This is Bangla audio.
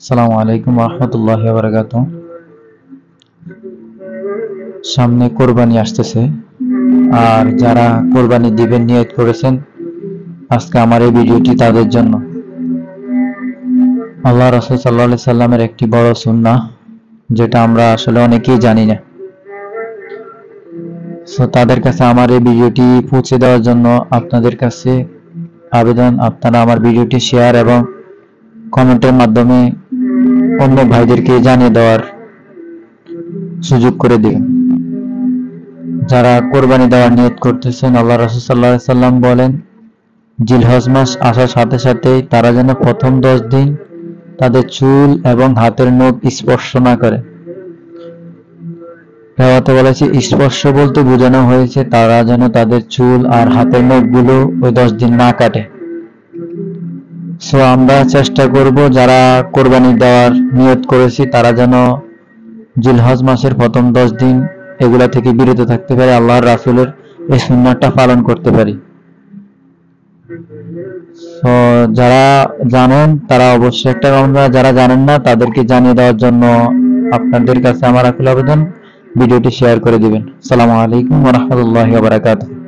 আসসালামু আলাইকুম রহমতুল্লাহি ওয়া বারাকাতুহু। সামনে কোরবানি আসতেছে, আর যারা কোরবানি দিবেন নিয়ত করেছেন, আজকে আমার এই ভিডিওটি তাদের জন্য। আল্লাহ রাসূল সাল্লাল্লাহু আলাইহি সাল্লামের একটি বড় সুন্নাহ, যেটা আমরা আসলে অনেকেই জানি না। সো তাদের কাছে আমার এই ভিডিওটি পৌঁছে দেওয়ার জন্য আপনাদের কাছে আবেদন, আপনারা আমার ভিডিওটি শেয়ার এবং কমেন্টের মাধ্যমে অন্য ভাইদেরকে জানিয়ে দেওয়ার সুযোগ করে দিবেন। যারা কোরবানি দেওয়ার নিয়ত করতেছেন, আল্লাহ রাসূল সাল্লাল্লাহু আলাইহি সাল্লাম বলেন, জিলহজ মাস আসার সাথে সাথেই তারা যেন প্রথম 10 দিন তাদের চুল এবং হাতের নখ স্পর্শ না করে। রেওয়াতে বলেছে, স্পর্শ বলতে বোঝানো হয়েছে তারা যেন তাদের চুল আর হাতের নখগুলো ওই 10 দিন না কাটে। সো আমরা চেষ্টা করব যারা কোরবানি দেওয়ার নিয়ত করেছি তারা যেন জিলহজ মাসের প্রথম 10 দিন এগুলা থেকে বিরত থাকতে পারি, আল্লাহর রাসূলের এই সুন্নাহটা পালন করতে পারি। তো যারা জানেন তারা অবশ্যই একটা কমেন্ট, যারা জানেন না তাদেরকে জানিয়ে দেওয়ার জন্য আপনাদের কাছে আমার আকুল আবেদন, ভিডিওটি শেয়ার করে দিবেন। আসসালামু আলাইকুম ওয়া রাহমাতুল্লাহি ওয়া বারাকাতুহু।